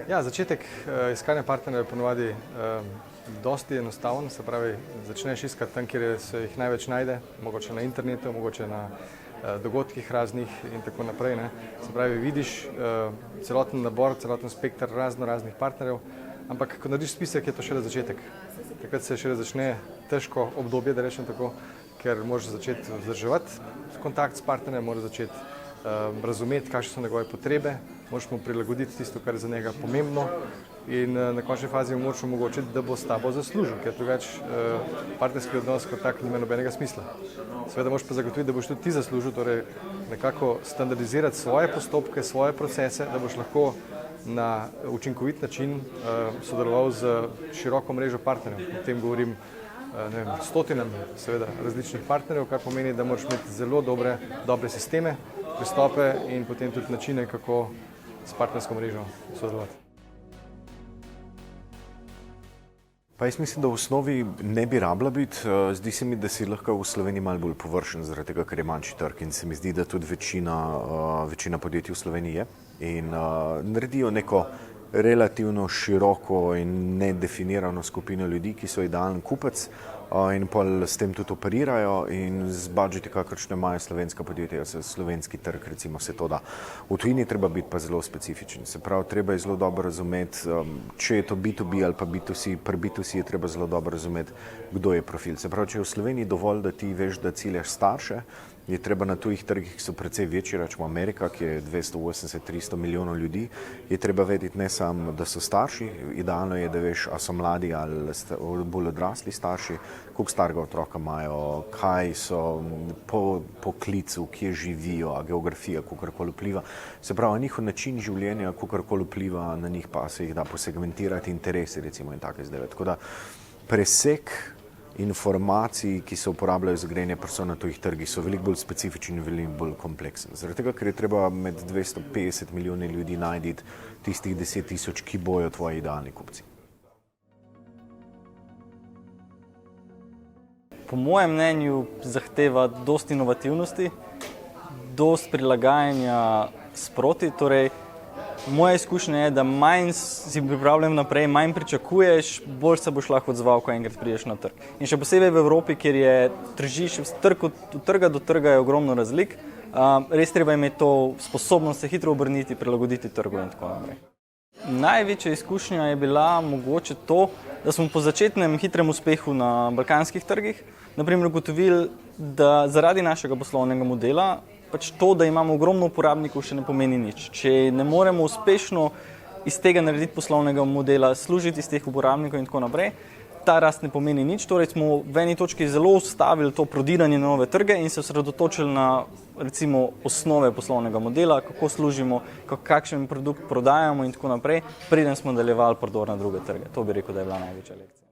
Ja, začetek iskanja partnerja je ponovadi dosti enostaven, se pravi, začneš iskati tam, kjer se jih največ najde, mogoče na internetu, mogoče na dogodkih raznih in tako naprej. Se pravi, vidiš celoten nabor, celoten spektr raznih partnerjev, ampak ko narediš spisek, je to šele začetek. Takrat se šele začne težko obdobje, da rečem tako, ker moraš začeti vzdrževati kontakt s partnerjem, moraš začeti razumeti, kakšne so njegove potrebe, moraš mu prilagoditi tisto, kar je za njega pomembno in na končni fazi mu moraš omogočiti, da bo s tabo zaslužil, ker drugače partnerski odnos kot tak nima nobenega smisla. Seveda moraš pa zagotoviti, da boš tudi ti zaslužil, torej nekako standardizirati svoje postopke, svoje procese, da boš lahko na učinkovit način sodeloval z široko mrežo partnerjev. O tem govorim stotinam seveda različnih partnerjev, kar pomeni, da moraš imeti zelo dobre sisteme, pristope in potem tudi načine, kako s partnersko mrežo sodelovati. Pa jaz mislim, da v osnovi ne bi rabila biti. Zdi se mi, da si lahko v Sloveniji malo bolj površen, zaradi tega, ker je manjši trg in se mi zdi, da tudi večina podjetij v Sloveniji je in naredijo neko relativno široko in nedefinirano skupino ljudi, ki so idealen kupec in pa s tem tudi operirajo in z budžeti, kakršne imajo slovenska podjetja, slovenski trg, recimo se to da. V tujini treba biti pa zelo specifičen. Se pravi, treba je zelo dobro razumeti, če je to B2B ali pa B2C, pri B2C je treba zelo dobro razumeti, kdo je profil. Se pravi, če je v Sloveniji dovolj, da ti veš, da ciljaš starše, je treba na tujih trgih, ki so precej večji, rečemo Amerika, ki je 280-300 milijonov ljudi, je treba vedeti ne samo, da so starši, idealno je, da veš, a so mladi ali bolj odrasli starši, koliko starega otroka imajo, kaj so po klicu, kje živijo, a geografija, kakorkoli vpliva. Se pravi, njihov način življenja, kakorkoli vpliva na njih, pa se jih da posegmentirati, interesi recimo in take zdaj. Tako da presek informacij, ki se uporabljajo za grajene persone na tujih trgih, so veliko bolj specifični in veliko bolj kompleksni. Zaradi tega, ker je treba med 250 milijoni ljudi najti tistih 10 tisoč, ki bojo tvoji idealni kupci. Po mojem mnenju zahteva dosti inovativnosti, dosti prilagajanja sproti. Torej, moja izkušnja je, da manj si pripravljen naprej, manj pričakuješ, bolj se boš lahko odzval, ko enkrat prideš na trg. In še posebej v Evropi, kjer je tržišče, od trga do trga je ogromno razlik, res treba imeti to sposobnost se hitro obrniti, prilagoditi trgu in tako naprej. Največja izkušnja je bila mogoče to, da smo po začetnem hitrem uspehu na balkanskih trgih naprimer ugotovili, da zaradi našega poslovnega modela pač to, da imamo ogromno uporabnikov, še ne pomeni nič. Če ne moremo uspešno iz tega narediti poslovnega modela, služiti iz teh uporabnikov in tako naprej, ta rast ne pomeni nič. Torej smo v eni točki zelo ustavili to prodiranje na nove trge in se osredotočili na recimo osnove poslovnega modela, kako služimo, kakšen produkt prodajamo in tako naprej, preden smo nadaljevali prodor na druge trge. To bi rekel, da je bila največja lekcija.